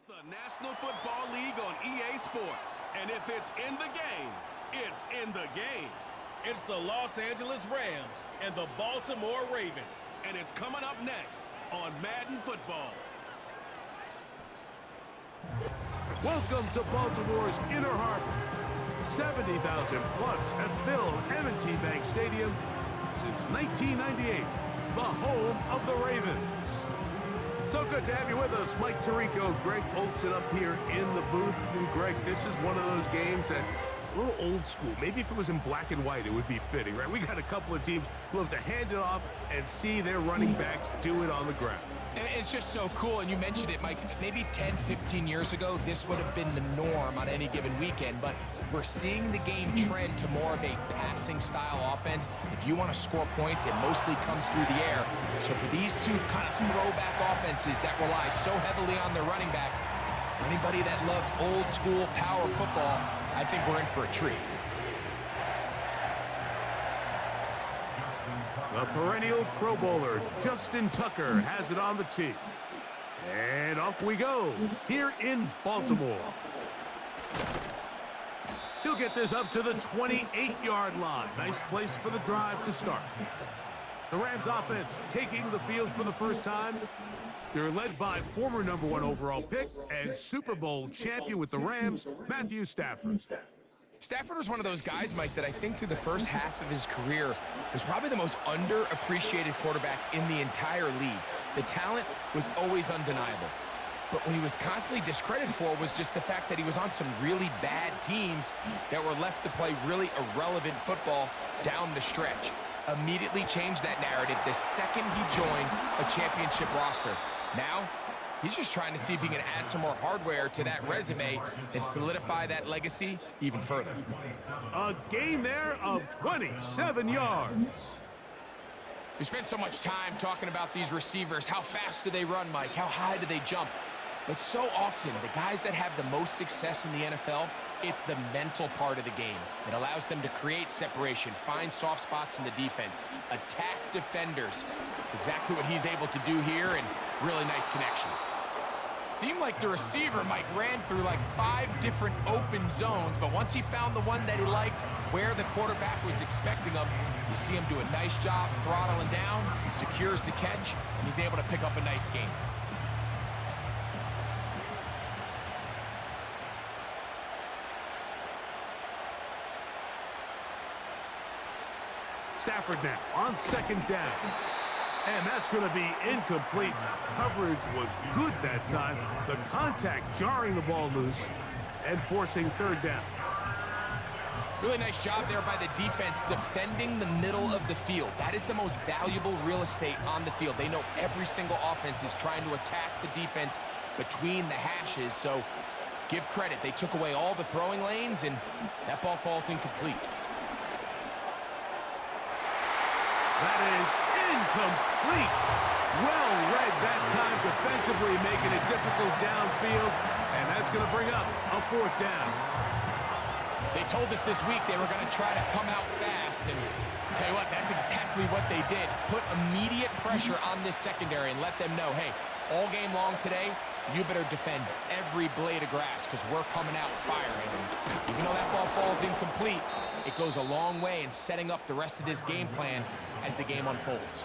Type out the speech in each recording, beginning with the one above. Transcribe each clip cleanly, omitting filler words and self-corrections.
the National Football League on EA Sports. And if it's in the game, it's in the game. It's the Los Angeles Rams and the Baltimore Ravens. And it's coming up next on Madden Football. Welcome to Baltimore's Inner Harbor. 70,000 plus have filled M&T Bank Stadium since 1998, the home of the Ravens. So good to have you with us, Mike Tirico, Greg Olson up here in the booth. And Greg, this is one of those games that is a little old school. Maybe if it was in black and white, it would be fitting, right? We got a couple of teams who love to hand it off and see their running backs do it on the ground. It's just so cool, and you mentioned it, Mike. Maybe 10, 15 years ago, this would have been the norm on any given weekend, but we're seeing the game trend to more of a passing-style offense. If you want to score points, it mostly comes through the air. So for these two kind of throwback offenses that rely so heavily on their running backs, for anybody that loves old-school power football, I think we're in for a treat. The perennial Pro Bowler, Justin Tucker, has it on the tee. And off we go, here in Baltimore. He'll get this up to the 28-yard line. Nice place for the drive to start. The Rams offense taking the field for the first time. They're led by former #1 overall pick and Super Bowl champion with the Rams, Matthew Stafford. Stafford was one of those guys, Mike, that I think through the first half of his career was probably the most underappreciated quarterback in the entire league. The talent was always undeniable. But what he was constantly discredited for was just the fact that he was on some really bad teams that were left to play really irrelevant football down the stretch. Immediately changed that narrative the second he joined a championship roster. Now, he's just trying to see if he can add some more hardware to that resume and solidify that legacy even further. A gain there of 27 yards. We spent so much time talking about these receivers. How fast do they run, Mike? How high do they jump? But so often, the guys that have the most success in the NFL, it's the mental part of the game. It allows them to create separation, find soft spots in the defense, attack defenders. It's exactly what he's able to do here, and really nice connection. Seemed like the receiver, Mike, ran through like 5 different open zones, but once he found the one that he liked, where the quarterback was expecting him, you see him do a nice job throttling down, secures the catch, and he's able to pick up a nice gain. Stafford now on second down. And that's going to be incomplete. Coverage was good that time. The contact jarring the ball loose and forcing third down. Really nice job there by the defense defending the middle of the field. That is the most valuable real estate on the field. They know every single offense is trying to attack the defense between the hashes. So give credit. They took away all the throwing lanes, and that ball falls incomplete. That is incomplete. Well read that time defensively, making it difficult downfield, and that's going to bring up a fourth down. They told us this week they were going to try to come out fast, and tell you what, that's exactly what they did. Put immediate pressure on this secondary and let them know, hey, all game long today, you better defend every blade of grass because we're coming out firing. And even though that ball falls incomplete, it goes a long way in setting up the rest of this game plan as the game unfolds.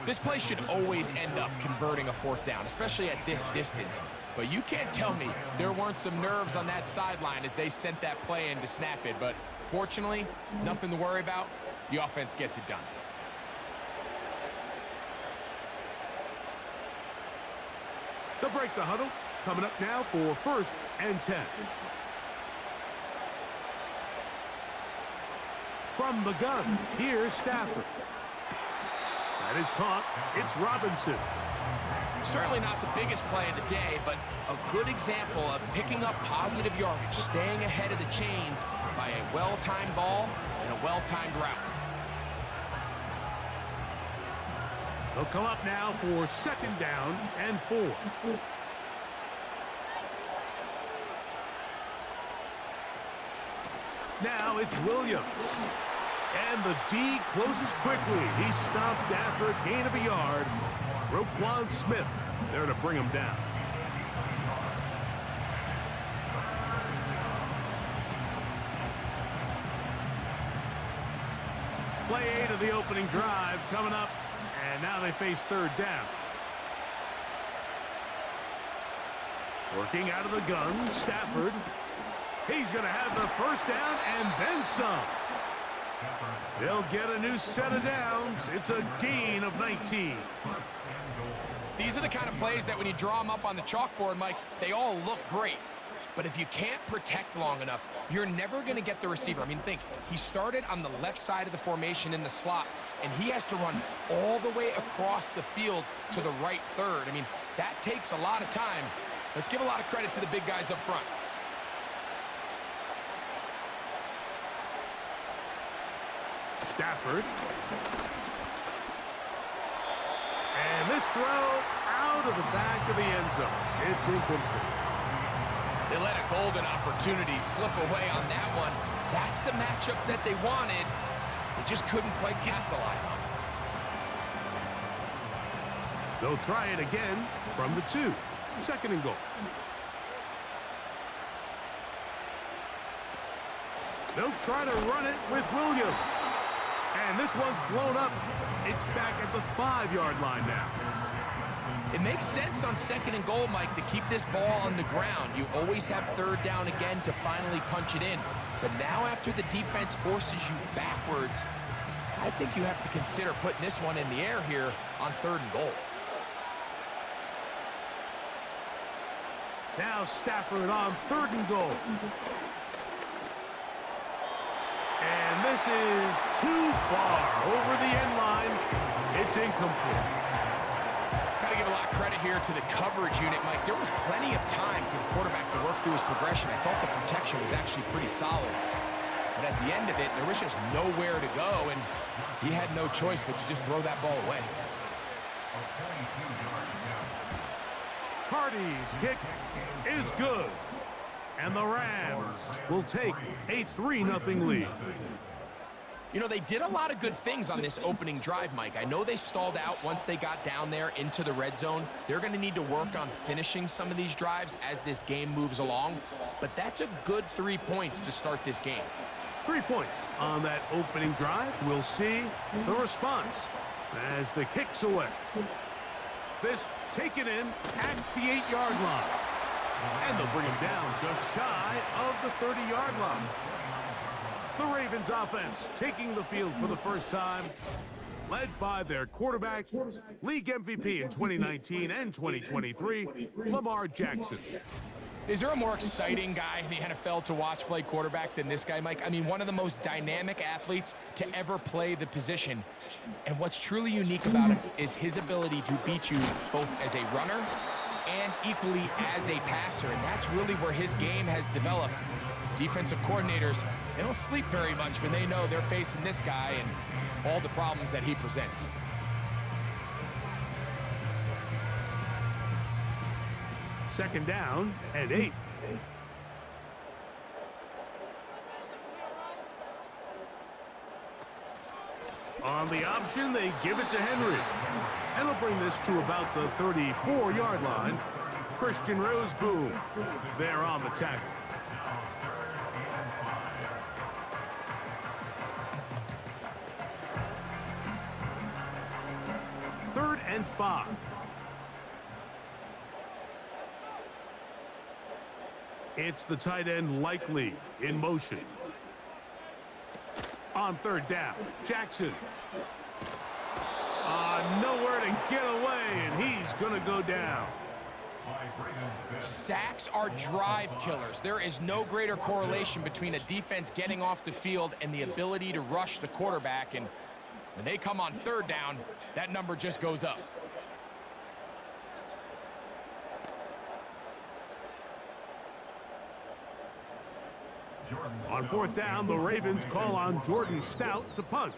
This play should always end up converting a fourth down, especially at this distance. But you can't tell me there weren't some nerves on that sideline as they sent that play in to snap it. But fortunately, nothing to worry about. The offense gets it done. They'll break the huddle. Coming up now for 1st and 10. From the gun, here's Stafford. That is caught. It's Robinson. Certainly not the biggest play of the day, but a good example of picking up positive yardage, staying ahead of the chains by a well-timed ball and a well-timed route. They'll come up now for 2nd down and 4. Now it's Williams. And the D closes quickly. He stopped after a gain of a yard. Roquan Smith there to bring him down. Play 8 of the opening drive coming up, and now they face third down. Working out of the gun, Stafford. He's going to have the first down and then some. They'll get a new set of downs. It's a gain of 19. These are the kind of plays that when you draw them up on the chalkboard, Mike, they all look great. But if you can't protect long enough, you're never going to get the receiver. I mean, think, he started on the left side of the formation in the slot, and he has to run all the way across the field to the right third. I mean, that takes a lot of time. Let's give a lot of credit to the big guys up front. Stafford. And this throw out of the back of the end zone. It's incomplete. They let a golden opportunity slip away on that one. That's the matchup that they wanted. They just couldn't quite capitalize on it. They'll try it again from the 2. Second and goal. They'll try to run it with Williams. And this one's blown up. It's back at the 5-yard line now. It makes sense on second and goal, Mike, to keep this ball on the ground. You always have third down again to finally punch it in. But now after the defense forces you backwards, I think you have to consider putting this one in the air here on third and goal. Now Stafford on third and goal. And this is too far over the end line. It's incomplete. Got to give a lot of credit here to the coverage unit, Mike. There was plenty of time for the quarterback to work through his progression. I thought the protection was actually pretty solid. But at the end of it, there was just nowhere to go, and he had no choice but to just throw that ball away. Hardy's kick is good. And the Rams will take a 3-0 lead. You know, they did a lot of good things on this opening drive, Mike. I know they stalled out once they got down there into the red zone. They're going to need to work on finishing some of these drives as this game moves along. But that's a good 3 points to start this game. 3 points on that opening drive. We'll see the response as the kick's away. This taken in at the 8-yard line. And they'll bring him down just shy of the 30-yard line. The Ravens offense taking the field for the first time, led by their quarterback, league MVP in 2019 and 2023, Lamar Jackson. Is there a more exciting guy in the NFL to watch play quarterback than this guy, Mike? I mean, one of the most dynamic athletes to ever play the position. And what's truly unique about him is his ability to beat you both as a runner and equally as a passer, and that's really where his game has developed. Defensive coordinators, they don't sleep very much when they know they're facing this guy and all the problems that he presents. Second down and 8. On the option, they give it to Henry. And will bring this to about the 34-yard line. Christian Roseboom there on the tackle. Third and 5. It's the tight end Likely in motion. On third down, Jackson. Nowhere to get away, and he's going to go down. Sacks are drive killers. There is no greater correlation between a defense getting off the field and the ability to rush the quarterback. And when they come on third down, that number just goes up. On fourth down, the Ravens call on Jordan Stout to punt.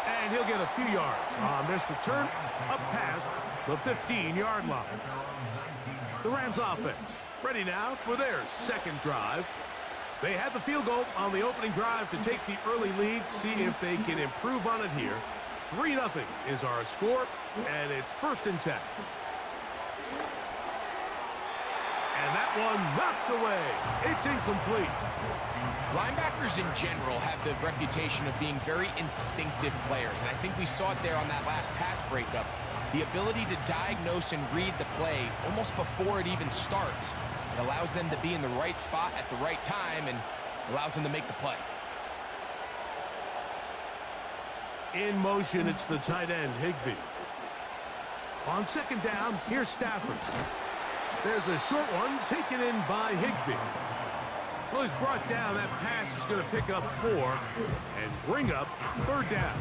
And he'll get a few yards on this return up past the 15-yard line. The Rams offense ready now for their second drive. They had the field goal on the opening drive to take the early lead, see if they can improve on it here. 3-0 is our score, and it's 1st and 10. And that one knocked away. It's incomplete. Linebackers in general have the reputation of being very instinctive players, and I think we saw it there on that last pass breakup. The ability to diagnose and read the play almost before it even starts. It allows them to be in the right spot at the right time and allows them to make the play. In motion, it's the tight end, Higbee. On second down, here's Stafford. There's a short one taken in by Higbee. Well, he's brought down. That pass is going to pick up 4 and bring up third down.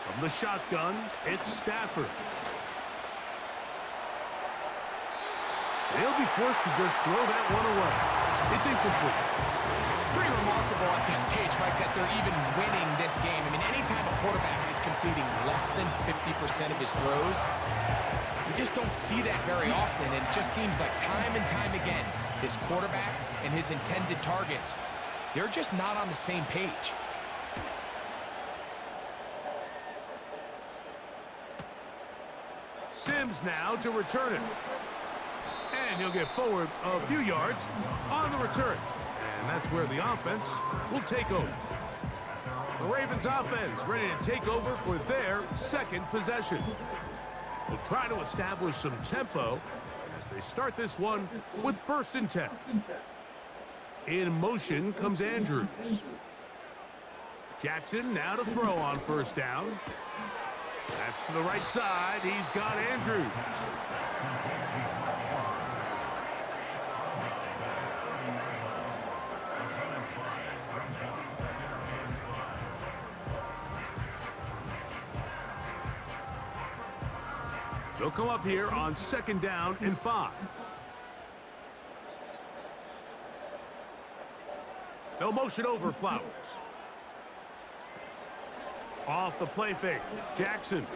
From the shotgun, it's Stafford. They'll be forced to just throw that one away. It's incomplete. It's pretty remarkable at this stage, Mike, that they're even winning this game. I mean, anytime a quarterback is completing less than 50% of his throws, you just don't see that very often. And it just seems like time and time again, this quarterback and his intended targets, they're just not on the same page. Sims now to return it. And he'll get forward a few yards on the return. And that's where the offense will take over. The Ravens offense ready to take over for their second possession. They'll try to establish some tempo as they start this one with 1st and 10. In motion comes Andrews. Jackson now to throw on 1st down. That's to the right side. He's got Andrews. They'll come up here on 2nd down and 5. They'll motion over Flowers. Off the play fake, Jackson.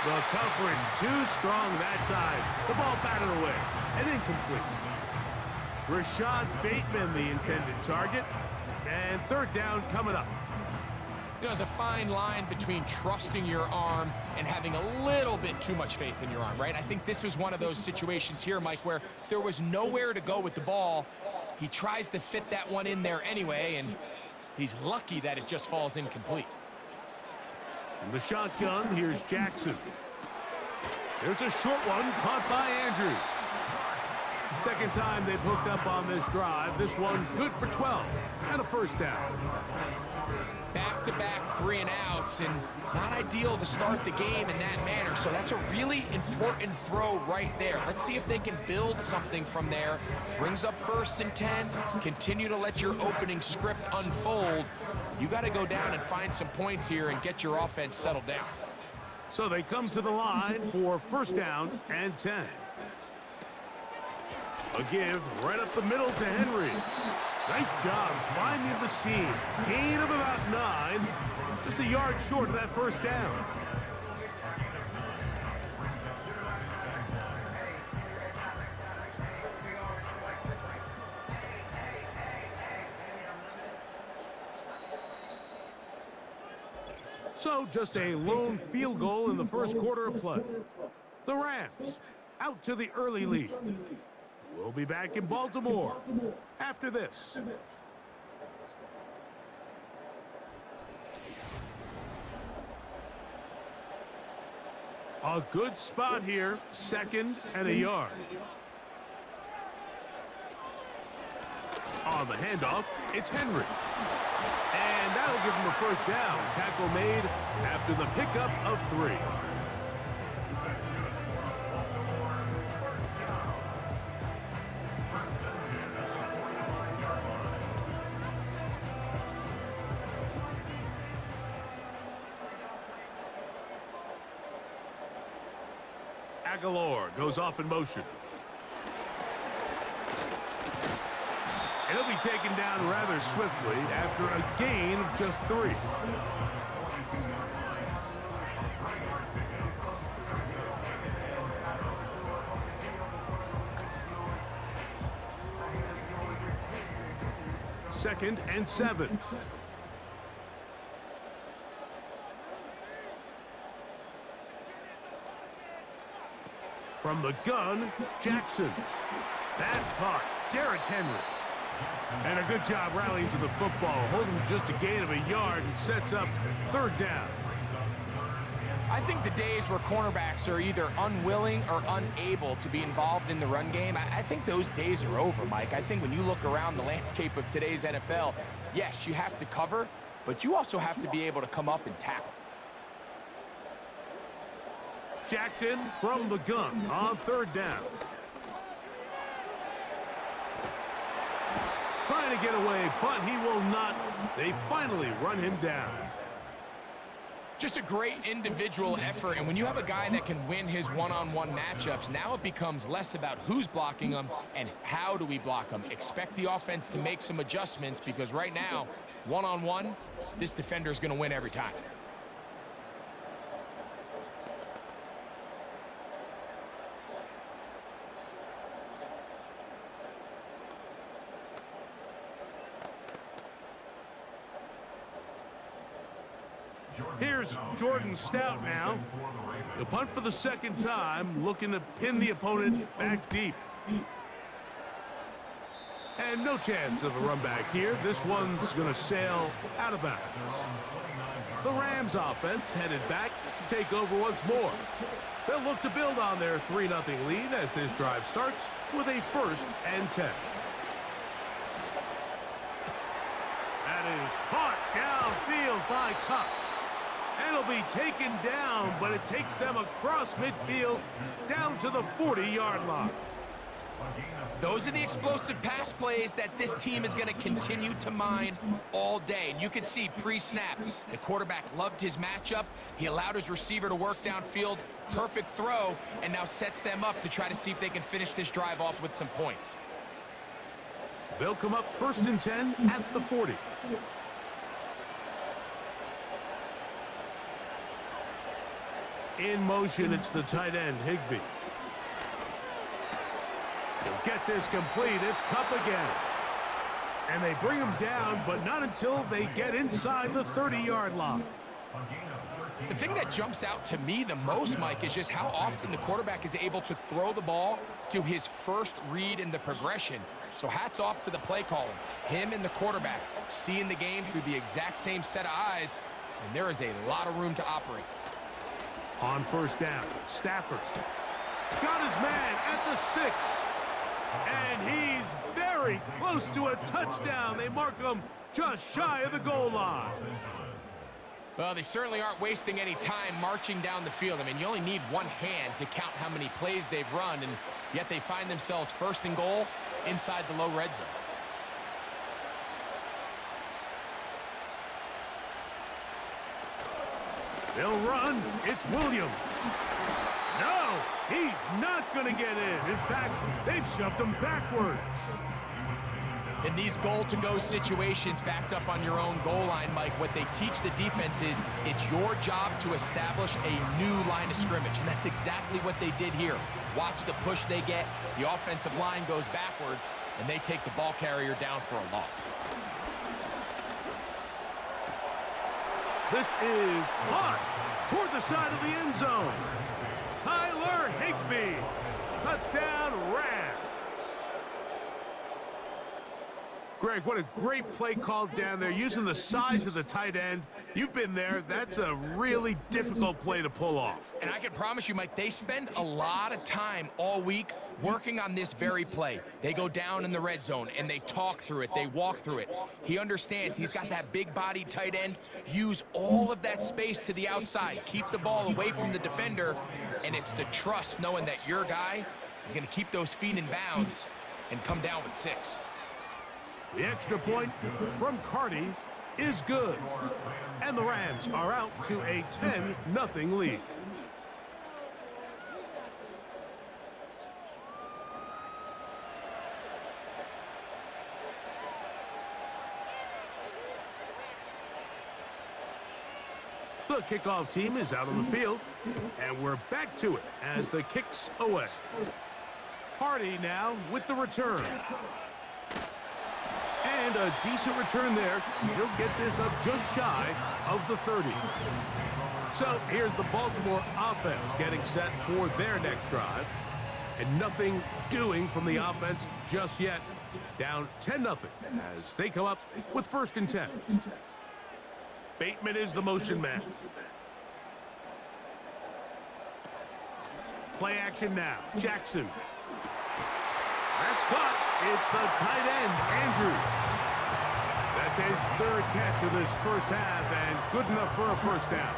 The coverage too strong that time. The ball batted away and incomplete. Rashad Bateman, the intended target. And 3rd down coming up. You know, there's a fine line between trusting your arm and having a little bit too much faith in your arm, right? I think this was one of those situations here, Mike, where there was nowhere to go with the ball. He tries to fit that one in there anyway, and he's lucky that it just falls incomplete. From the shotgun, here's Jackson. There's a short one caught by Andrews. Second time they've hooked up on this drive. This one good for 12 and a 1st down. Back-to-back 3 and outs, and not ideal to start the game in that manner. So that's a really important throw right there. Let's see if they can build something from there. Brings up 1st and 10. Continue to let your opening script unfold. You got to go down and find some points here and get your offense settled down. So they come to the line for 1st down and 10. A give right up the middle to Henry. Nice job finding the seam. Gain of about 9. Just a yard short of that 1st down. So just a lone field goal in the 1st quarter of play. The Rams out to the early lead. We'll be back in Baltimore after this. A good spot here, 2nd and a yard. On the handoff, it's Henry. And that'll give him a 1st down. Tackle made after the pickup of 3. Aguilar goes off in motion. And he'll be taken down rather swiftly after a gain of just 3. 2nd and 7. From the gun, Jackson. That's caught. Derrick Henry. And a good job rallying to the football, holding just a gain of a yard and sets up 3rd down. I think the days where cornerbacks are either unwilling or unable to be involved in the run game, I think those days are over, Mike. I think when you look around the landscape of today's NFL, yes, you have to cover, but you also have to be able to come up and tackle. Jackson from the gun on 3rd down. Trying to get away, but he will not. They finally run him down. Just a great individual effort, and when you have a guy that can win his one-on-one matchups, now it becomes less about who's blocking him and how do we block him. Expect the offense to make some adjustments because right now, one-on-one, this defender is going to win every time. Here's Jordan Stout now. He'll punt for the 2nd time, looking to pin the opponent back deep. And no chance of a run back here. This one's going to sail out of bounds. The Rams offense headed back to take over once more. They'll look to build on their 3-0 lead as this drive starts with a 1st and 10. That is caught downfield by Cup. And it'll be taken down, but it takes them across midfield down to the 40-yard line. Those are the explosive pass plays that this team is going to continue to mine all day. And you can see pre-snap, the quarterback loved his matchup. He allowed his receiver to work downfield, perfect throw, and now sets them up to try to see if they can finish this drive off with some points. They'll come up 1st and 10 at the 40. In motion, it's the tight end, Higbee. He'll get this complete. It's Cup again. And they bring him down, but not until they get inside the 30-yard line. The thing that jumps out to me the most, Mike, is just how often the quarterback is able to throw the ball to his first read in the progression. So hats off to the play calling. Him and the quarterback seeing the game through the exact same set of eyes, and there is a lot of room to operate. On 1st down, Stafford got his man at the 6. And he's very close to a touchdown. They mark him just shy of the goal line. Well, they certainly aren't wasting any time marching down the field. I mean, you only need one hand to count how many plays they've run, and yet they find themselves 1st and goal inside the low red zone. They'll run. It's Williams. No, he's not going to get in. In fact, they've shoved him backwards. In these goal-to-go situations backed up on your own goal line, Mike, what they teach the defense is it's your job to establish a new line of scrimmage, and that's exactly what they did here. Watch the push they get. The offensive line goes backwards, and they take the ball carrier down for a loss. This is caught toward the side of the end zone. Tyler Higbee. Touchdown, Rams. Greg, what a great play call down there, using the size of the tight end. You've been there. That's a really difficult play to pull off. And I can promise you, Mike, they spend a lot of time all week working on this very play. They go down in the red zone, and they talk through it. They walk through it. He understands he's got that big-bodied tight end. Use all of that space to the outside. Keep the ball away from the defender, and it's the trust knowing that your guy is going to keep those feet in bounds and come down with 6. The extra point from Carty is good. And the Rams are out to a 10-0 lead. The kickoff team is out on the field, and we're back to it as the kick's away. Carty now with the return. And a decent return there. He'll get this up just shy of the 30. So here's the Baltimore offense getting set for their next drive. And nothing doing from the offense just yet. Down 10-0 as they come up with 1st and 10. Bateman is the motion man. Play action now. Jackson. That's caught. It's the tight end, Andrews. That's his 3rd catch of this first half and good enough for a 1st down.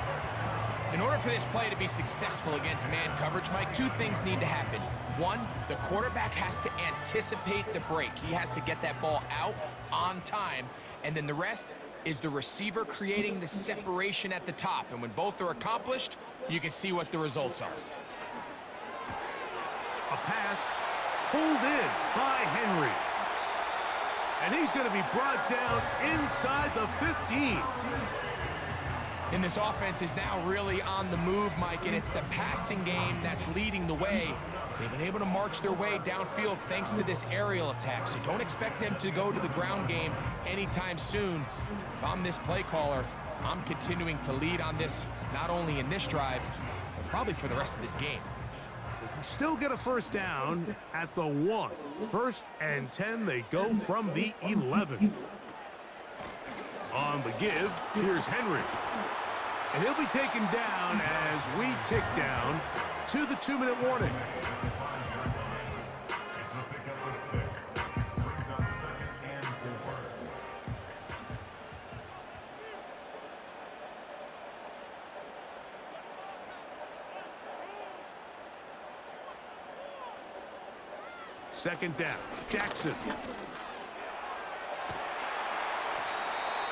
In order for this play to be successful against man coverage, Mike, 2 things need to happen. 1, the quarterback has to anticipate the break. He has to get that ball out on time. And then the rest is the receiver creating the separation at the top. And when both are accomplished, you can see what the results are. A pass pulled in by Henry. And he's going to be brought down inside the 15. And this offense is now really on the move, Mike, and it's the passing game that's leading the way. They've been able to march their way downfield thanks to this aerial attack, so don't expect them to go to the ground game anytime soon. If I'm this play caller, I'm continuing to lead on this, not only in this drive, but probably for the rest of this game. They can still get a 1st down at the 1. 1st and 10, they go from the 11. On the give, here's Henry. And he'll be taken down as we tick down to the 2-minute warning. Second down, Jackson.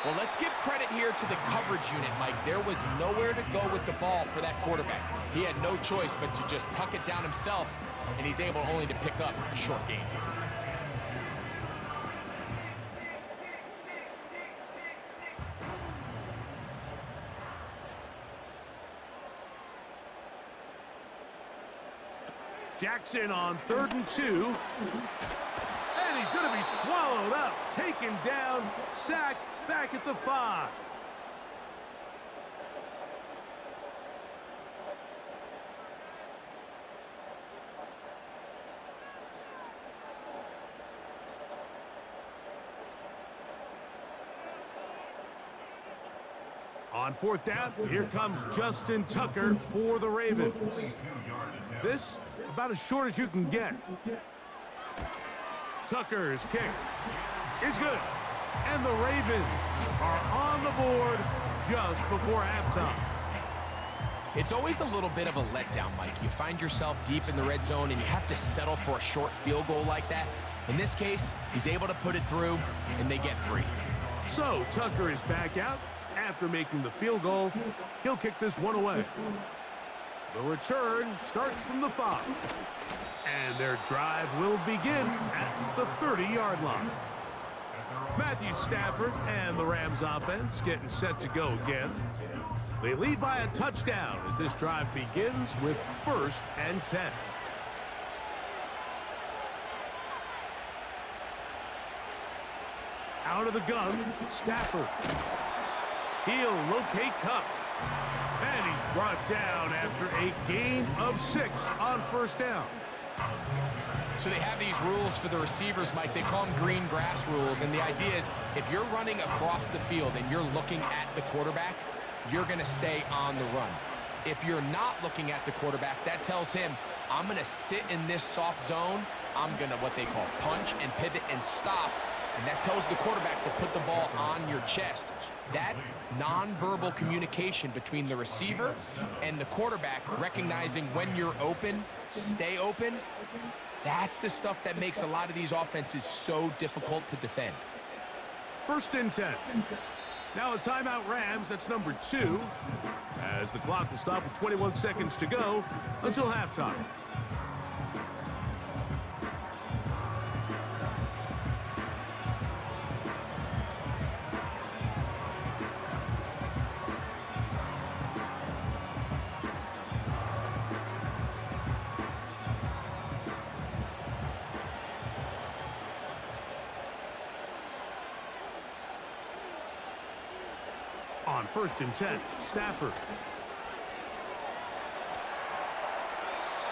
Well, let's give credit here to the coverage unit, Mike. There was nowhere to go with the ball for that quarterback. He had no choice but to just tuck it down himself, and he's able only to pick up a short gain. Jackson on 3rd and 2. And he's going to be swallowed up, taken down, sacked, back at the 5. On 4th down, here comes Justin Tucker for the Ravens. This about as short as you can get. Tucker's kick is good. And the Ravens are on the board just before halftime. It's always a little bit of a letdown, Mike. You find yourself deep in the red zone and you have to settle for a short field goal like that. In this case, he's able to put it through and they get 3. So Tucker is back out after making the field goal. He'll kick this one away. The return starts from the 5. And their drive will begin at the 30-yard line. Matthew Stafford and the Rams offense getting set to go again. They lead by a touchdown as this drive begins with 1st and 10. Out of the gun, Stafford. He'll locate Cup. And he's brought down after a gain of 6 on 1st down. So they have these rules for the receivers, Mike. They call them green grass rules. And the idea is if you're running across the field and you're looking at the quarterback, you're going to stay on the run. If you're not looking at the quarterback, that tells him, I'm going to sit in this soft zone. I'm going to what they call punch and pivot and stop. And that tells the quarterback to put the ball on your chest. That nonverbal communication between the receiver and the quarterback, recognizing when you're open, stay open, that's the stuff that makes a lot of these offenses so difficult to defend. 1st and 10. Now a timeout Rams, that's number 2, as the clock will stop with 21 seconds to go until halftime. On 1st and 10, Stafford.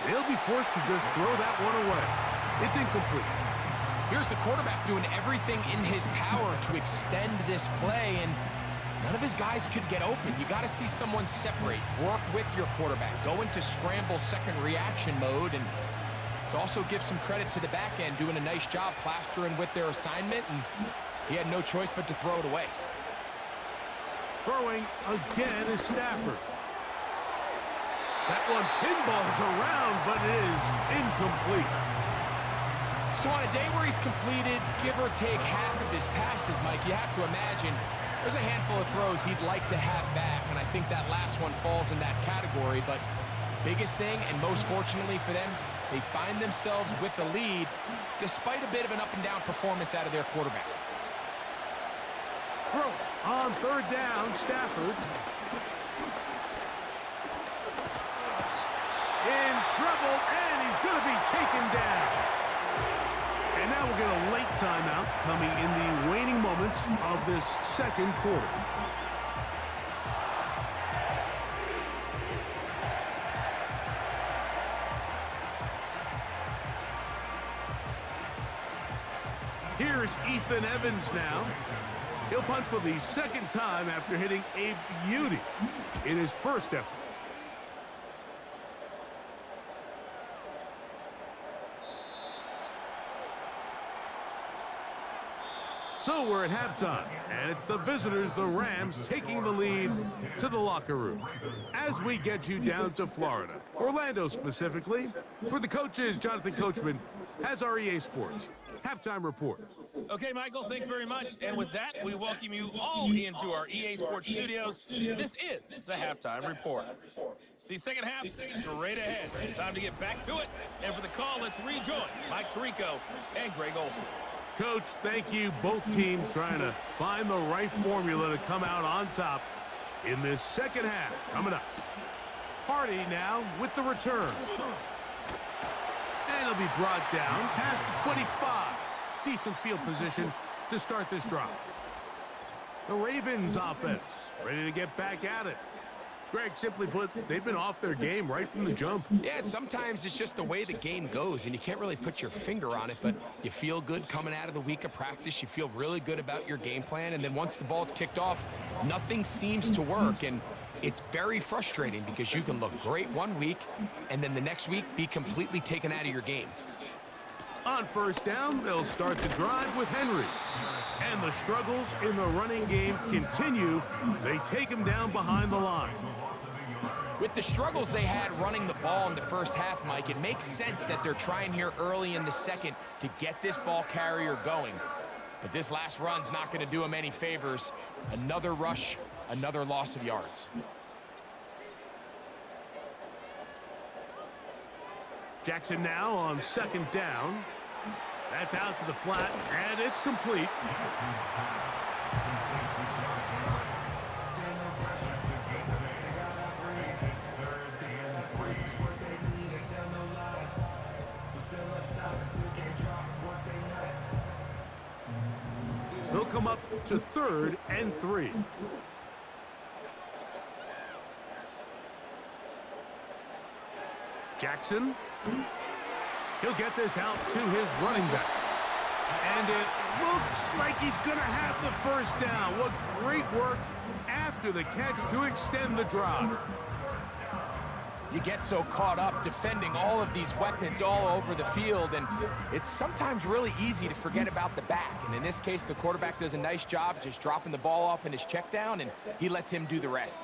He'll be forced to just throw that one away. It's incomplete. Here's the quarterback doing everything in his power to extend this play, and none of his guys could get open. You got to see someone separate, work with your quarterback, go into scramble second reaction mode, and it also gives some credit to the back end doing a nice job plastering with their assignment, and he had no choice but to throw it away. Throwing again is Stafford. That one pinballs around, but it is incomplete. So on a day where he's completed, give or take half of his passes, Mike, you have to imagine there's a handful of throws he'd like to have back, and I think that last one falls in that category. But biggest thing, and most fortunately for them, they find themselves with the lead despite a bit of an up-and-down performance out of their quarterback. Throw on 3rd down, Stafford. In trouble, and he's going to be taken down. And now we'll get a late timeout coming in the waning moments of this second quarter. Here's Ethan Evans now. He'll punt for the 2nd time after hitting a beauty in his first effort. So we're at halftime, and it's the visitors, the Rams, taking the lead to the locker room. As we get you down to Florida, Orlando specifically, where the coaches, Jonathan Coachman, has our EA Sports halftime report. Okay, Michael, thanks very much. And with that, we welcome you all into our EA Sports studios. This is the halftime report. The second half, straight ahead. Time to get back to it. And for the call, let's rejoin Mike Tirico and Greg Olson. Coach, thank you. Both teams trying to find the right formula to come out on top in this second half. Coming up. Hardy now with the return. And he'll be brought down past the 25. Decent field position to start this drive. The Ravens offense ready to get back at it. Greg, simply put, they've been off their game right from the jump. Yeah, and sometimes it's just the way the game goes, and you can't really put your finger on it, but you feel good coming out of the week of practice. You feel really good about your game plan, and then once the ball's kicked off, nothing seems to work, and it's very frustrating because you can look great one week, and then the next week be completely taken out of your game. On 1st down, they'll start the drive with Henry. And the struggles in the running game continue. They take him down behind the line. With the struggles they had running the ball in the first half, Mike, it makes sense that they're trying here early in the second to get this ball carrier going. But this last run's not going to do him any favors. Another rush, another loss of yards. Jackson now on 2nd down. That's out to the flat, and it's complete. They'll come up to 3rd and 3. Jackson. He'll get this out to his running back. And it looks like he's going to have the 1st down. What great work after the catch to extend the drive. You get so caught up defending all of these weapons all over the field, and it's sometimes really easy to forget about the back. And in this case, the quarterback does a nice job just dropping the ball off in his check down, and he lets him do the rest.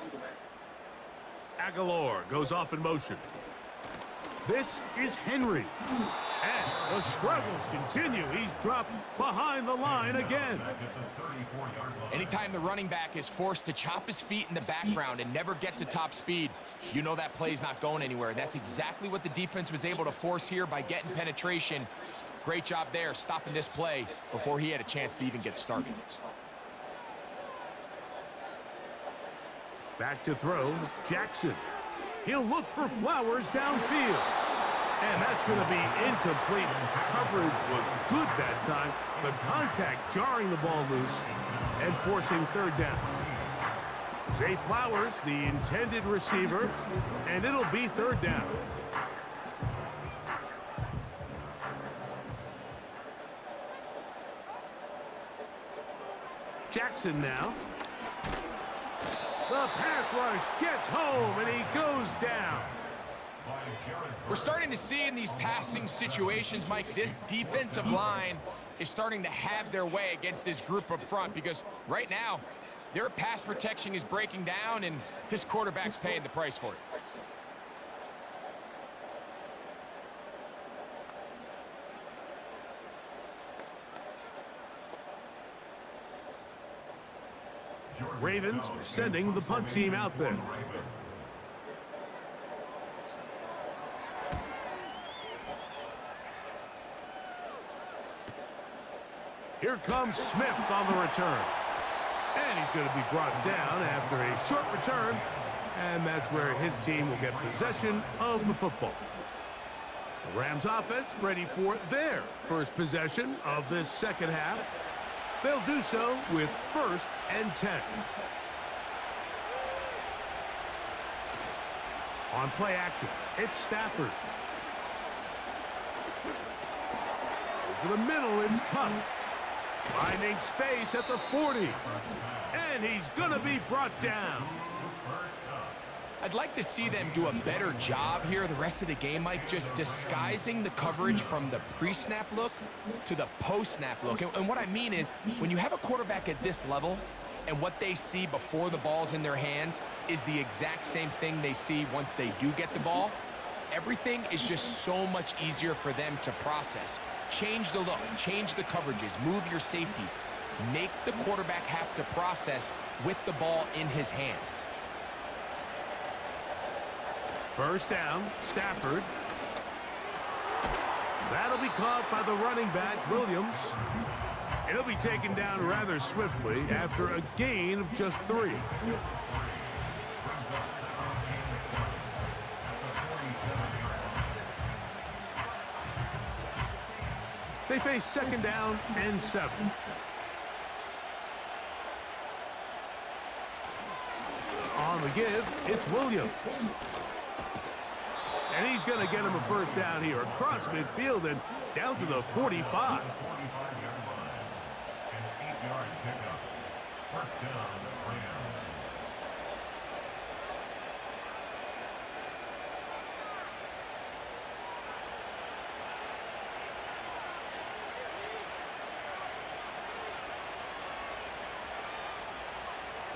Aguilar goes off in motion. This is Henry. And the struggles continue. He's dropped behind the line again. Anytime the running back is forced to chop his feet in the background and never get to top speed, you know that play's not going anywhere. That's exactly what the defense was able to force here by getting penetration. Great job there, stopping this play before he had a chance to even get started. Back to throw, Jackson. He'll look for Flowers downfield. And that's going to be incomplete. Coverage was good that time. The contact jarring the ball loose and forcing 3rd down. Zay Flowers, the intended receiver, and it'll be third down. Jackson now. The pass rush gets home, and he goes down. We're starting to see in these passing situations, Mike, this defensive line is starting to have their way against this group up front because right now, their pass protection is breaking down, and his quarterback's paying the price for it. Ravens sending the punt team out there. Here comes Smith on the return. And he's going to be brought down after a short return. And that's where his team will get possession of the football. The Rams offense ready for their first possession of this second half. They'll do so with 1st and 10. On play action, it's Stafford. Over the middle, it's Cup. Finding space at the 40. And he's going to be brought down. I'd like to see them do a better job here the rest of the game, Mike, just disguising the coverage from the pre-snap look to the post-snap look. And what I mean is, when you have a quarterback at this level and what they see before the ball's in their hands is the exact same thing they see once they do get the ball, everything is just so much easier for them to process. Change the look, change the coverages, move your safeties. Make the quarterback have to process with the ball in his hands. First down, Stafford. That'll be caught by the running back, Williams. He'll be taken down rather swiftly after a gain of just 3. They face 2nd down and 7. On the give, it's Williams. And he's going to get him a first down here across midfield and down to the 45.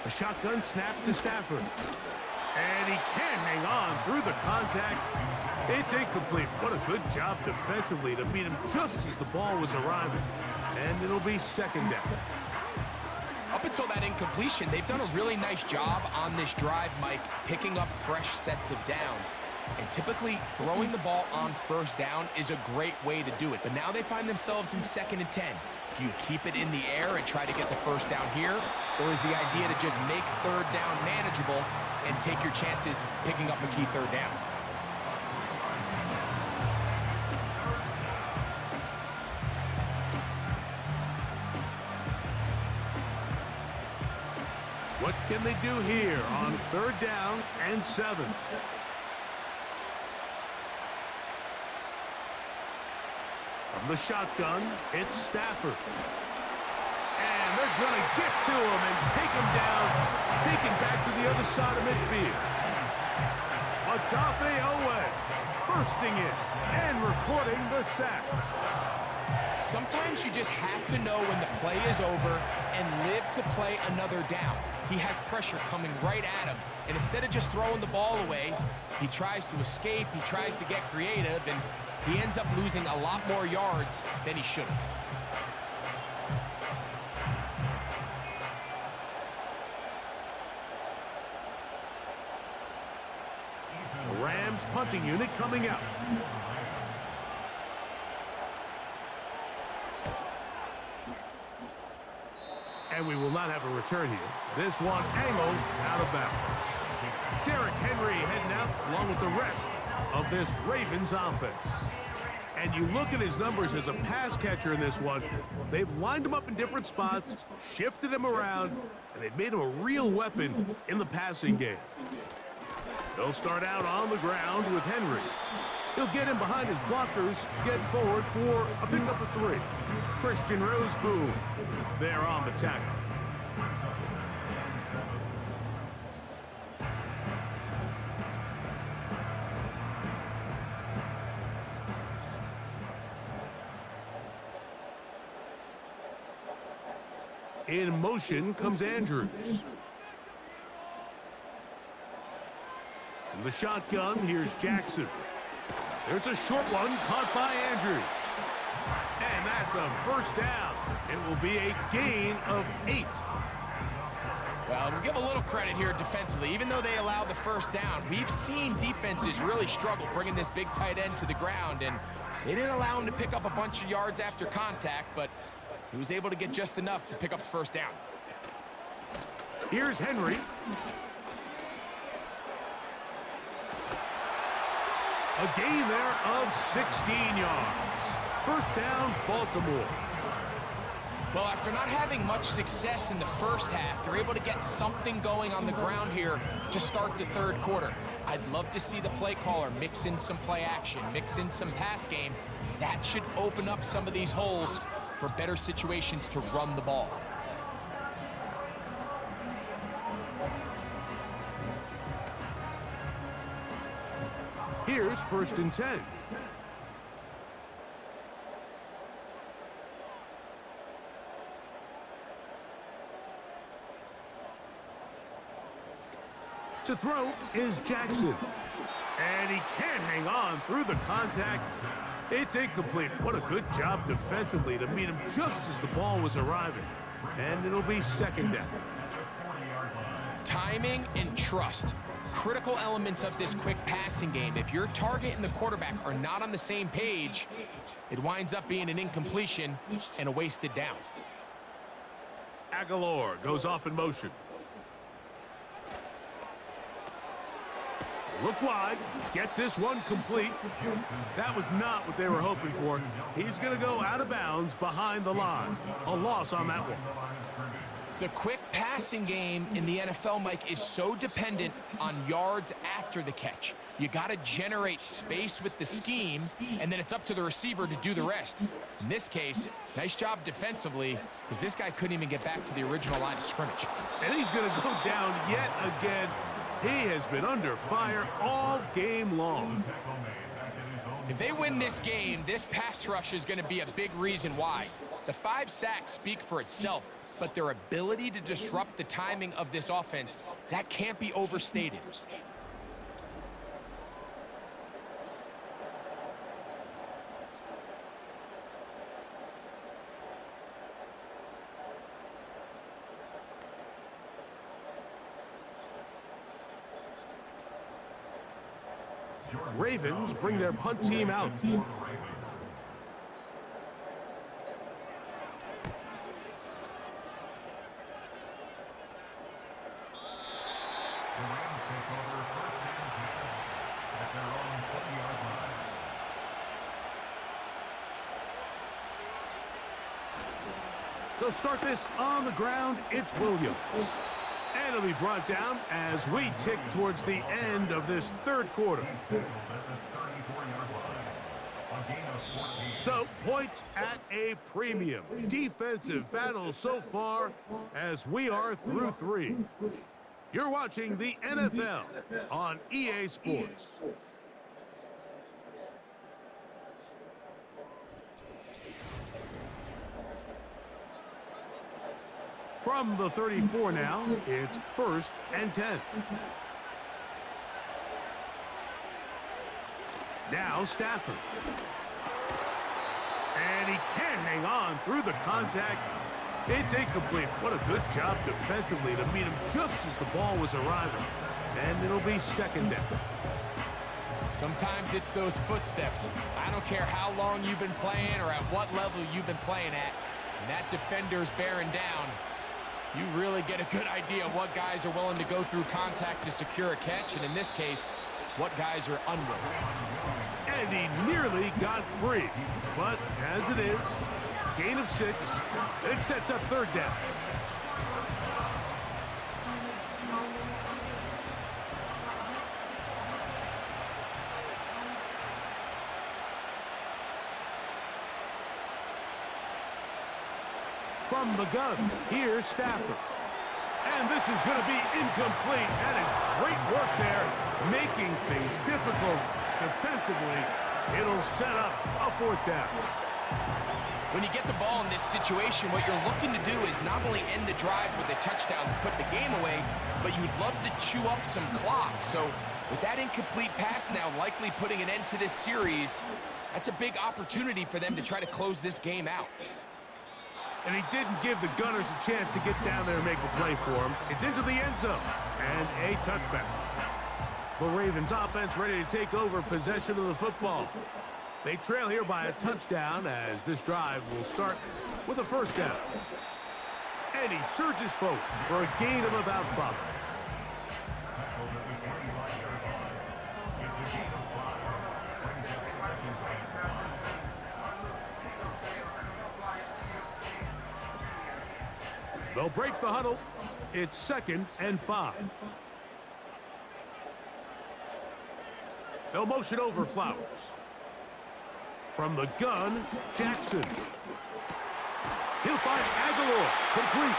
A shotgun snap to Stafford. And he can't hang on through the contact. It's incomplete. What a good job defensively to beat him just as the ball was arriving. And it'll be 2nd down. Up until that incompletion, they've done a really nice job on this drive, Mike, picking up fresh sets of downs. And typically, throwing the ball on 1st down is a great way to do it. But now they find themselves in 2nd and 10. Do you keep it in the air and try to get the first down here? Or is the idea to just make 3rd down manageable and take your chances picking up a key 3rd down? What can they do here on 3rd down and 7? From the shotgun, it's Stafford. And they're going to get to him and take him down, taken back to the other side of midfield. Odafe Owe bursting in and recording the sack. Sometimes you just have to know when the play is over and live to play another down. He has pressure coming right at him, and instead of just throwing the ball away, he tries to escape, he tries to get creative, and he ends up losing a lot more yards than he should have. The Rams punting unit coming out. And we will not have a return here. This one angled out of bounds. Derrick Henry heading out along with the rest of this Ravens offense. And you look at his numbers as a pass catcher in this one. They've lined him up in different spots, shifted him around, and they've made him a real weapon in the passing game. They'll start out on the ground with Henry. He'll get in behind his blockers, get forward for a pickup of 3. Christian Roseboom there on the tackle. In motion comes Andrews. In the shotgun, here's Jackson. There's a short one caught by Andrews. And that's a first down. It will be a gain of 8. Well, we'll give a little credit here defensively. Even though they allowed the first down, we've seen defenses really struggle bringing this big tight end to the ground, and they didn't allow him to pick up a bunch of yards after contact, but he was able to get just enough to pick up the first down. Here's Henry. A gain there of 16 yards. First down, Baltimore. Well, after not having much success in the first half, they're able to get something going on the ground here to start the third quarter. I'd love to see the play caller mix in some play action, mix in some pass game. That should open up some of these holes for better situations to run the ball. Here's 1st and 10. To throw is Jackson. And he can't hang on through the contact. It's incomplete. What a good job defensively to meet him just as the ball was arriving. And it'll be 2nd down. Timing and trust. Critical elements of this quick passing game. If your target and the quarterback are not on the same page, it winds up being an incompletion and a wasted down. Aguilar goes off in motion. Look wide, get this one complete. That was not what they were hoping for. He's going to go out of bounds behind the line. A loss on that one. The quick passing game in the NFL, Mike, is so dependent on yards after the catch. You got to generate space with the scheme, and then it's up to the receiver to do the rest. In this case, nice job defensively, because this guy couldn't even get back to the original line of scrimmage. And he's going to go down yet again. He has been under fire all game long. If they win this game, this pass rush is going to be a big reason why. The 5 sacks speak for itself, but their ability to disrupt the timing of this offense, that can't be overstated. Ravens bring their punt team out. They'll start this on the ground. It's Williams. And it'll be brought down as we tick towards the end of this third quarter. So, points at a premium. Defensive battle so far as we are through 3. You're watching the NFL on EA Sports. From the 34 now, it's 1st and 10. Now Stafford. And he can't hang on through the contact. It's incomplete. What a good job defensively to meet him just as the ball was arriving. And it'll be 2nd down. Sometimes it's those footsteps. I don't care how long you've been playing or at what level you've been playing at. When that defender's bearing down, you really get a good idea of what guys are willing to go through contact to secure a catch. And in this case, what guys are unwilling. And he nearly got free. But as it is, gain of 6. It sets up third down. From the gun, here's Stafford. And this is going to be incomplete. That is great work there, making things difficult defensively. It'll set up a fourth down. When you get the ball in this situation, what you're looking to do is not only end the drive with a touchdown to put the game away, but you'd love to chew up some clock. So with that incomplete pass now likely putting an end to this series, that's a big opportunity for them to try to close this game out. And he didn't give the Gunners a chance to get down there and make a play for him. It's into the end zone and a touchback. The Ravens offense ready to take over possession of the football. They trail here by a touchdown as this drive will start with a first down. And he surges forward for a gain of about 5. They'll break the huddle. It's 2nd and 5. They'll motion over Flowers. From the gun, Jackson. He'll find Aguilar, complete.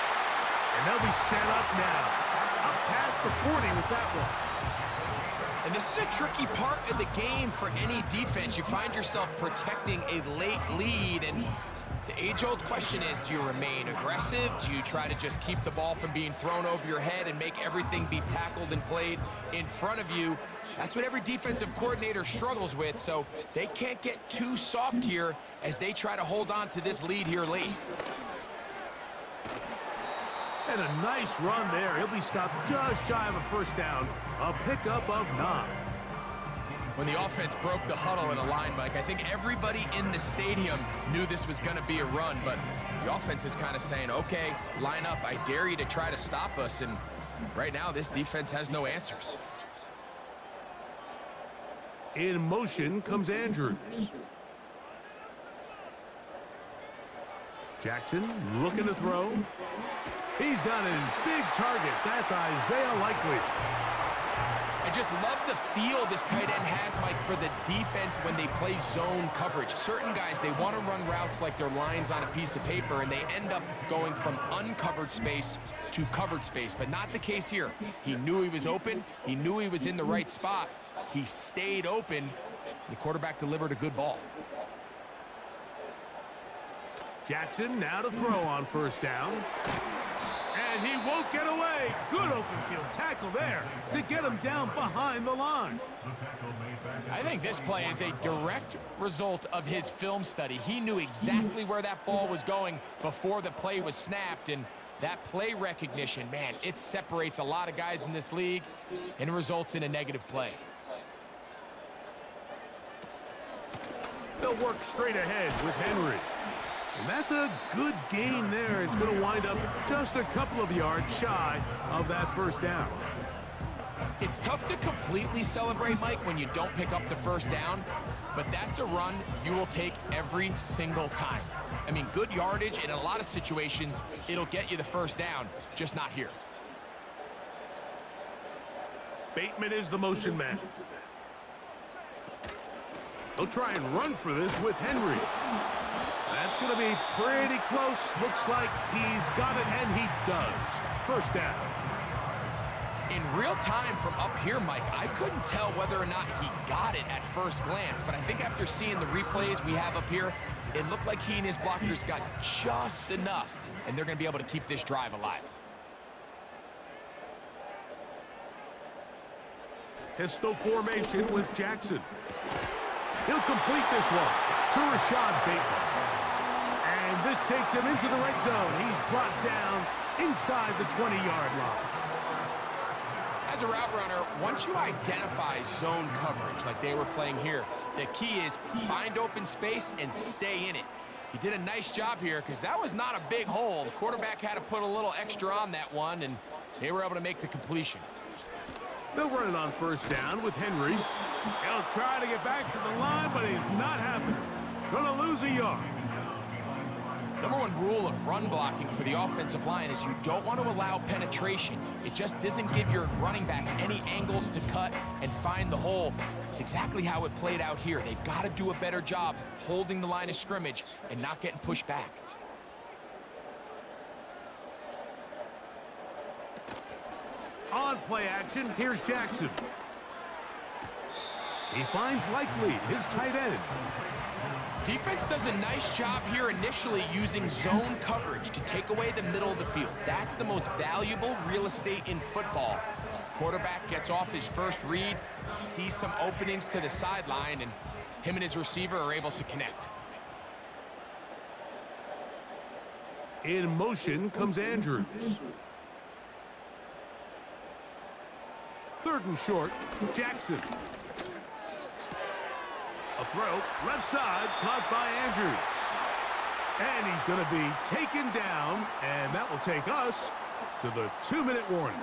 And they'll be set up now. Up past the 40 with that one. And this is a tricky part of the game for any defense. You find yourself protecting a late lead, and the age-old question is, do you remain aggressive? Do you try to just keep the ball from being thrown over your head and make everything be tackled and played in front of you? That's what every defensive coordinator struggles with, so they can't get too soft here as they try to hold on to this lead here late. And a nice run there. He'll be stopped just shy of a first down. A pickup of 9. When the offense broke the huddle in a line, Mike, I think everybody in the stadium knew this was going to be a run, but the offense is kind of saying, okay, line up, I dare you to try to stop us, and right now this defense has no answers. In motion comes Andrews. Jackson looking to throw. He's got his big target. That's Isaiah Likely. I just love the feel this tight end has, Mike, for the defense when they play zone coverage. Certain guys, they want to run routes like they're lines on a piece of paper, and they end up going from uncovered space to covered space, but not the case here. He knew he was open. He knew he was in the right spot. He stayed open, and the quarterback delivered a good ball. Jackson now to throw on first down. And he won't get away. Good open field tackle there to get him down behind the line. I think this play is a direct result of his film study. He knew exactly where that ball was going before the play was snapped, and that play recognition, man, it separates a lot of guys in this league and results in a negative play. They'll work straight ahead with Henry. And that's a good gain there. It's going to wind up just a couple of yards shy of that first down. It's tough to completely celebrate, Mike, when you don't pick up the first down, but that's a run you will take every single time. I mean, good yardage in a lot of situations, it'll get you the first down, just not here. Bateman is the motion man. He'll try and run for this with Henry. That's going to be pretty close. Looks like he's got it, and he does. First down. In real time from up here, Mike, I couldn't tell whether or not he got it at first glance, but I think after seeing the replays we have up here, it looked like he and his blockers got just enough, and they're going to be able to keep this drive alive. Pistol formation with Jackson. He'll complete this one to Rashad Bateman. And this takes him into the red zone. He's brought down inside the 20-yard line. As a route runner, once you identify zone coverage like they were playing here, the key is find open space and stay in it. He did a nice job here because that was not a big hole. The quarterback had to put a little extra on that one, and they were able to make the completion. They'll run it on first down with Henry. He'll try to get back to the line, but he's not happening. Gonna lose a yard. Number one rule of run blocking for the offensive line is you don't want to allow penetration. It just doesn't give your running back any angles to cut and find the hole. It's exactly how it played out here. They've got to do a better job holding the line of scrimmage and not getting pushed back. On play action, here's Jackson. He finds Likely, his tight end. Defense does a nice job here initially using zone coverage to take away the middle of the field. That's the most valuable real estate in football. Quarterback gets off his first read, sees some openings to the sideline, and him and his receiver are able to connect. In motion comes Andrews. Third and short, Jackson. A throw, left side, caught by Andrews. And he's going to be taken down, and that will take us to the 2-minute warning.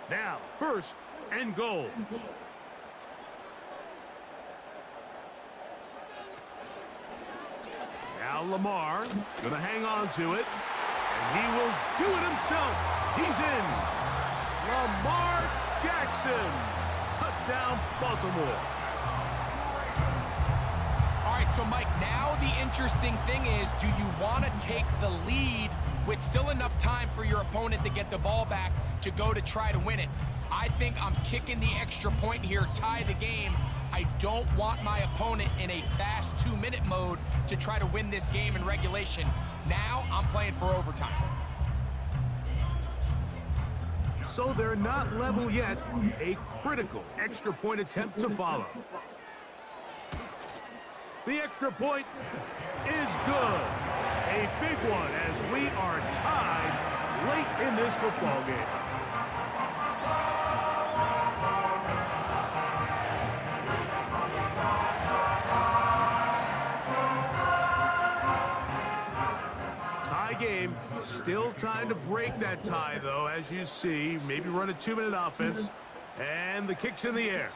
Now, first and goal. Now Lamar gonna hang on to it, and he will do it himself. He's in. Lamar Jackson. Touchdown, Baltimore. All right, so Mike, now the interesting thing is, do you want to take the lead with still enough time for your opponent to get the ball back to go to try to win it? I think I'm kicking the extra point here, tie the game. I don't want my opponent in a fast 2-minute mode to try to win this game in regulation. Now I'm playing for overtime. So they're not level yet. A critical extra point attempt to follow. The extra point is good. A big one as we are tied late in this football game. Tie game. Still time to break that tie, though, as you see. Maybe run a 2-minute offense. And the kick's in the air.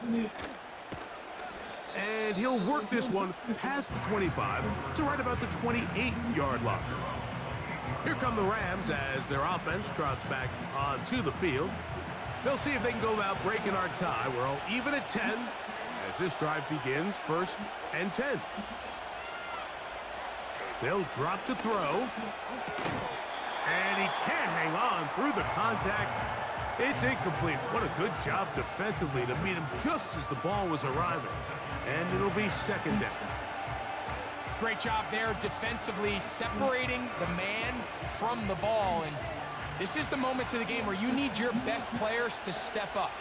And he'll work this one past the 25 to right about the 28-yard line. Here come the Rams as their offense trots back onto the field. They'll see if they can go about breaking our tie. We're all even at 10 as this drive begins, 1st and 10. They'll drop to throw. And he can't hang on through the contact. It's incomplete. What a good job defensively to meet him just as the ball was arriving. And it'll be 2nd down. Great job there defensively, separating the man from the ball. And this is the moments of the game where you need your best players to step up.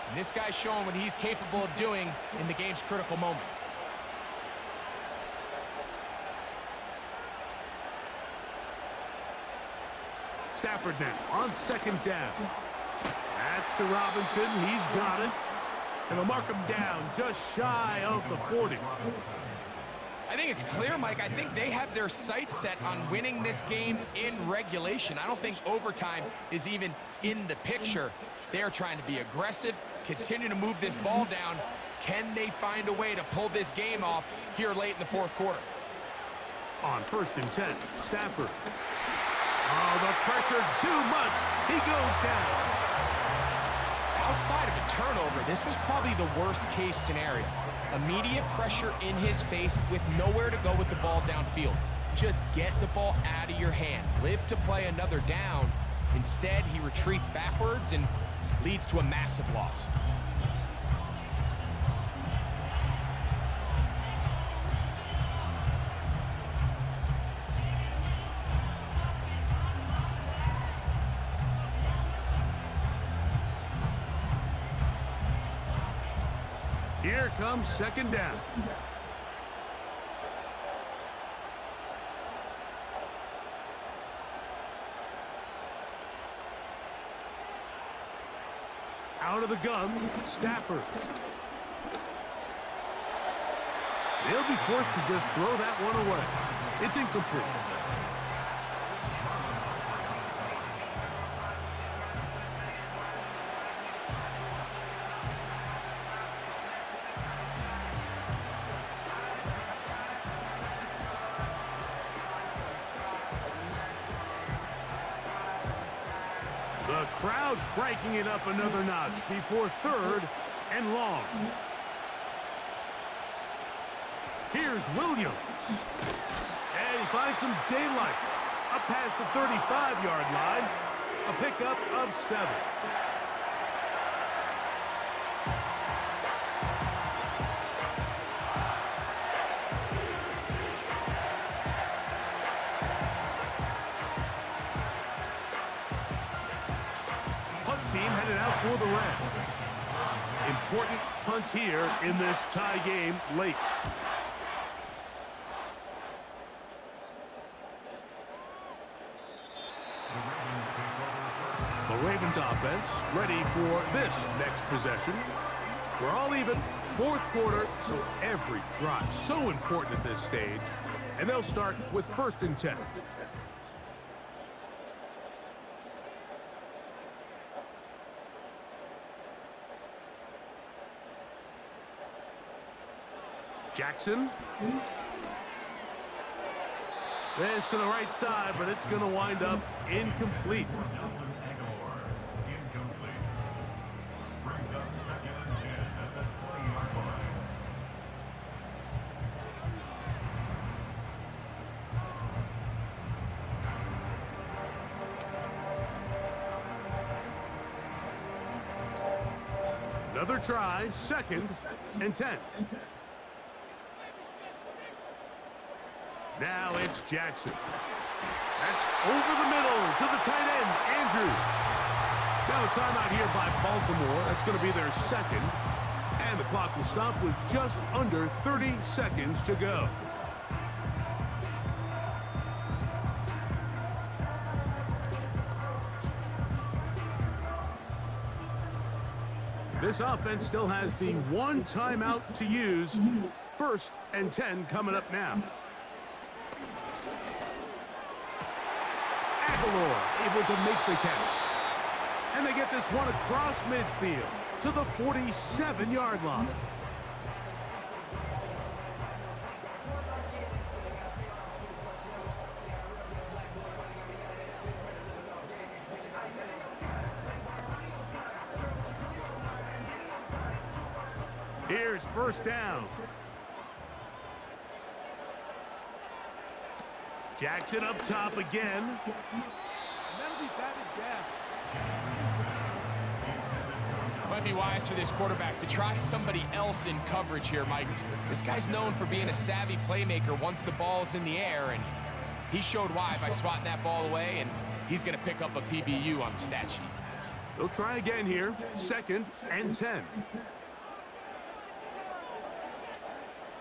And this guy's showing what he's capable of doing in the game's critical moment. Stafford now on 2nd down. That's to Robinson. He's got it. And they'll mark him down just shy of the 40. I think it's clear, Mike. I think they have their sights set on winning this game in regulation. I don't think overtime is even in the picture. They are trying to be aggressive, continue to move this ball down. Can they find a way to pull this game off here late in the 4th quarter? On 1st and 10, Stafford. Oh, the pressure too much. He goes down. Outside of a turnover, this was probably the worst-case scenario. Immediate pressure in his face with nowhere to go with the ball downfield. Just get the ball out of your hand. Live to play another down. Instead, he retreats backwards and leads to a massive loss. Here comes 2nd down. Out of the gun, Stafford. They'll be forced to just throw that one away. It's incomplete. The crowd cranking it up another notch before third and long. Here's Williams. And he finds some daylight. Up past the 35-yard line. A pickup of 7. Team headed out for the Rams. Important punt here in this tie game late. The Ravens offense ready for this next possession. We're all even. Fourth quarter, so every drive so important at this stage. And they'll start with 1st and 10. Jackson. This to the right side, but it's going to wind up incomplete. Another try, 2nd and 10. Now it's Jackson. That's over the middle to the tight end, Andrews. Now a timeout here by Baltimore. That's going to be their 2nd. And the clock will stop with just under 30 seconds to go. This offense still has the 1 timeout to use. 1st and 10 coming up now. Able to make the catch. And they get this one across midfield to the 47-yard line. Here's 1st down. Jackson up top again. And that'll be batted down. Might be wise for this quarterback to try somebody else in coverage here, Mike. This guy's known for being a savvy playmaker once the ball's in the air, and he showed why by swatting that ball away, and he's going to pick up a PBU on the stat sheet. They'll try again here. 2nd and 10.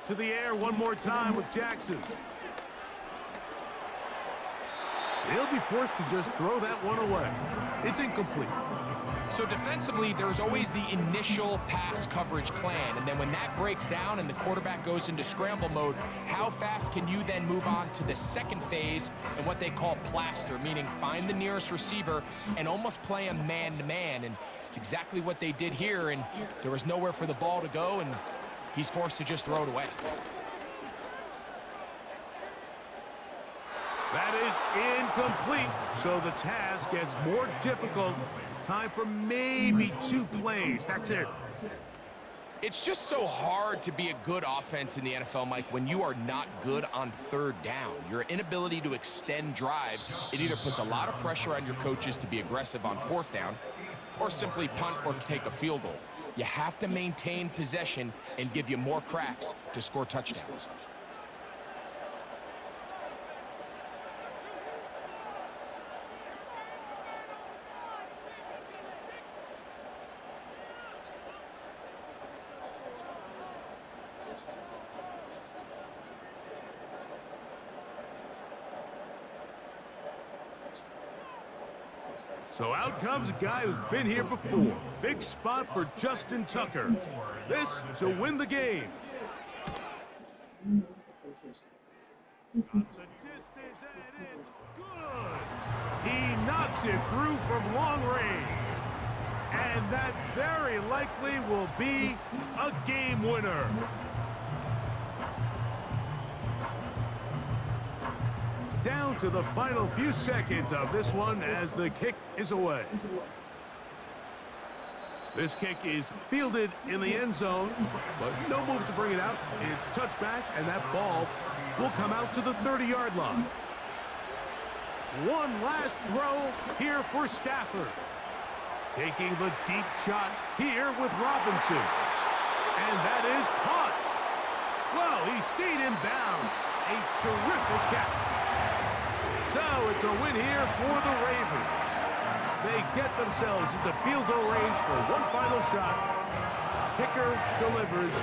To the air one more time with Jackson. He'll be forced to just throw that one away. It's incomplete. So defensively, there's always the initial pass coverage plan, and then when that breaks down and the quarterback goes into scramble mode, how fast can you then move on to the 2nd phase and what they call plaster, meaning find the nearest receiver and almost play a man-to-man, and it's exactly what they did here, and there was nowhere for the ball to go, and he's forced to just throw it away. That is incomplete, so the task gets more difficult. Time for maybe 2 plays. That's it. It's just so hard to be a good offense in the NFL, Mike, when you are not good on 3rd down. Your inability to extend drives, it either puts a lot of pressure on your coaches to be aggressive on 4th down or simply punt or take a field goal. You have to maintain possession and give you more cracks to score touchdowns. So out comes a guy who's been here before. Big spot for Justin Tucker. This to win the game. puts it through from long range. And that very likely will be a game winner. Down to the final few seconds of this one as the kick is away. This kick is fielded in the end zone, but no move to bring it out. It's touchback, and that ball will come out to the 30-yard line. One last throw here for Stafford. Taking the deep shot here with Robinson. And that is caught. Well, he stayed in bounds. A terrific catch. So it's a win here for the Ravens. They get themselves into field goal range for one final shot. Kicker delivers.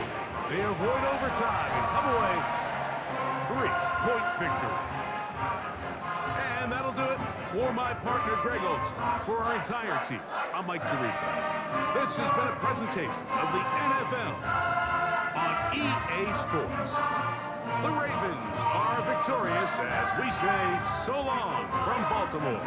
They avoid overtime and come away with a 3-point victory. And that'll do it for my partner, Greg Olson. For our entire team, I'm Mike Tirico. This has been a presentation of the NFL on EA Sports. The Ravens are victorious as we say so long from Baltimore.